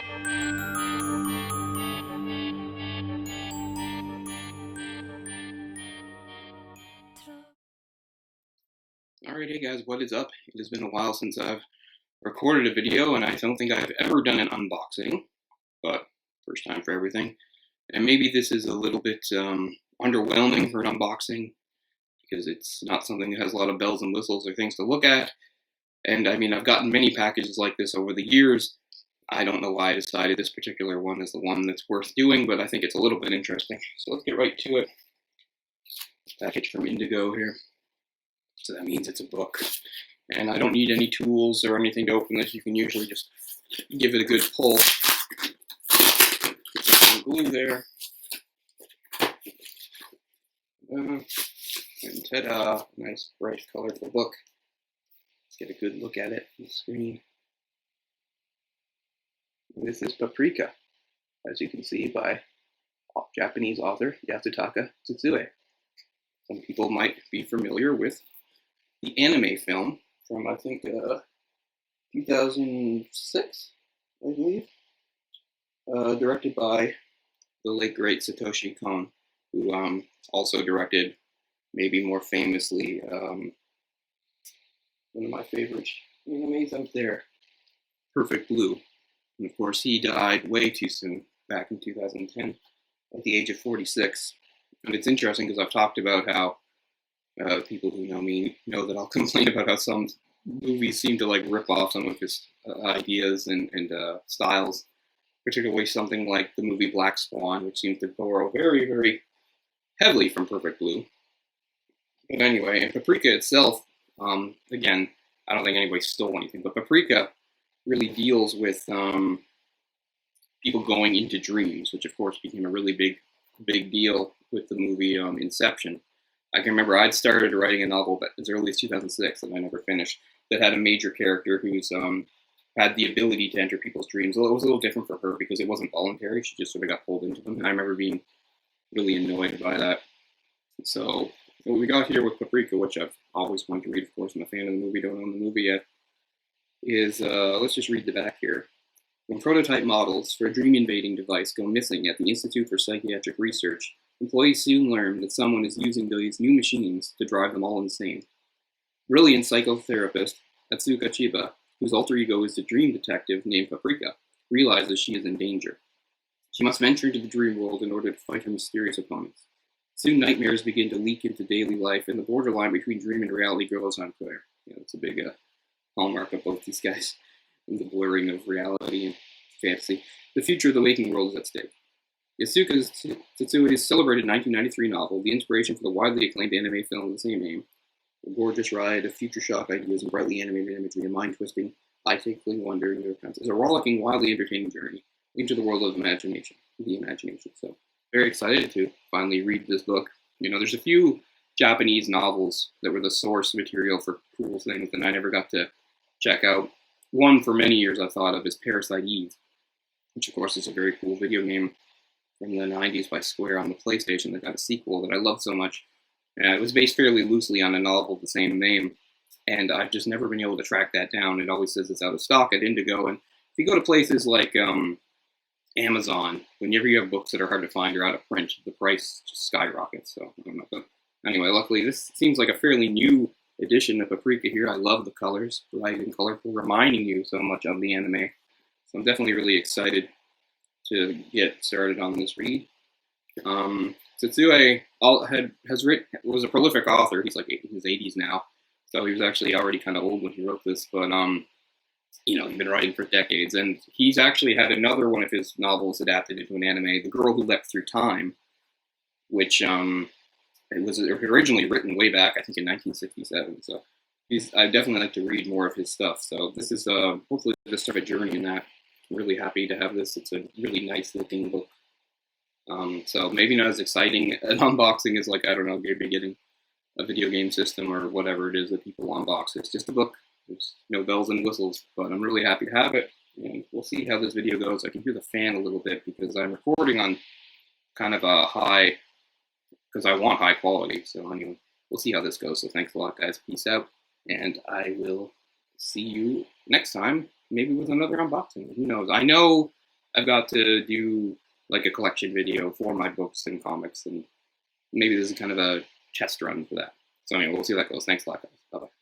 Alright, hey guys, what is up? It has been a while since I've recorded a video, and I don't think I've ever done an unboxing, but first time for everything. And maybe this is a little bit underwhelming for an unboxing, because it's not something that has a lot of bells and whistles or things to look at. And I mean, I've gotten many packages like this over the years. I don't know why I decided this particular one is the one that's worth doing, but I think it's a little bit interesting. So let's get right to it. Package from Indigo here. So that means it's a book. And I don't need any tools or anything to open this. You can usually just give it a good pull. Get some glue there. And ta-da! Nice, bright, colorful book. Let's get a good look at it on the screen. And this is Paprika, as you can see, by Japanese author Yasutaka Tsutsue. Some people might be familiar with the anime film from, I think, 2006, I believe, directed by the late great Satoshi Kon, who also directed, maybe more famously, one of my favorite animes out there, Perfect Blue. And of course, he died way too soon, back in 2010, at the age of 46. And it's interesting because I've talked about how people who know me know that I'll complain about how some movies seem to like rip off some of his ideas and styles, particularly something like the movie Black Swan, which seems to borrow very, very heavily from Perfect Blue. But anyway, and Paprika itself, again, I don't think anybody stole anything, but Paprika really deals with people going into dreams, which of course became a really big deal with the movie Inception. I can remember I'd started writing a novel as early as 2006 that I never finished, that had a major character who's had the ability to enter people's dreams. Well, it was a little different for her because it wasn't voluntary. She just sort of got pulled into them. And I remember being really annoyed by that. So what we got here with Paprika, which I've always wanted to read, of course, I'm a fan of the movie, don't own the movie yet, is, let's just read the back here. When prototype models for a dream-invading device go missing at the Institute for Psychiatric Research, employees soon learn that someone is using these new machines to drive them all insane. Brilliant psychotherapist Atsuka Chiba, whose alter ego is a dream detective named Paprika, realizes she is in danger. She must venture into the dream world in order to fight her mysterious opponents. Soon nightmares begin to leak into daily life, and the borderline between dream and reality grows unclear. It's a big hallmark of both these guys, and the blurring of reality and fantasy. The future of the waking world is at stake. Yasuka Tsutsuyu's celebrated 1993 novel, the inspiration for the widely acclaimed anime film of the same name, a gorgeous ride of future shock ideas and brightly animated imagery and mind-twisting, eye-tickling wonder in their accounts, is a rollicking, wildly entertaining journey into the world of the imagination. So, very excited to finally read this book. There's a few Japanese novels that were the source material for cool things, and I never got to check out. One for many years I thought of is Parasite Eve, which of course is a very cool video game from the 90s by Square on the PlayStation that got a sequel that I loved so much. It was based fairly loosely on a novel of the same name, and I've just never been able to track that down. It always says it's out of stock at Indigo, and if you go to places like Amazon, whenever you have books that are hard to find or out of print, the price just skyrockets. So I don't know. But anyway, luckily this seems like a fairly new edition of Paprika here. I love the colors, bright and colorful, reminding you so much of the anime. So I'm definitely really excited to get started on this read. Tsutsue was a prolific author. He's like in his 80s now, so he was actually already kind of old when he wrote this. But he'd been writing for decades, and he's actually had another one of his novels adapted into an anime, The Girl Who Leapt Through Time, which it was originally written way back, I think, in 1967. So I definitely like to read more of his stuff. So this is hopefully the start of a journey in that. I'm really happy to have this. It's a really nice looking book. So maybe not as exciting an unboxing as, like, I don't know, maybe getting a video game system or whatever it is that people unbox. It's just a book. There's no bells and whistles, but I'm really happy to have it. And we'll see how this video goes. I can hear the fan a little bit because I'm recording on kind of a high, because I want high quality. So anyway, we'll see how this goes. So thanks a lot, guys. Peace out. And I will see you next time, maybe with another unboxing. Who knows? I know I've got to do like a collection video for my books and comics, and maybe this is kind of a test run for that. So anyway, we'll see how that goes. Thanks a lot, guys. Bye bye.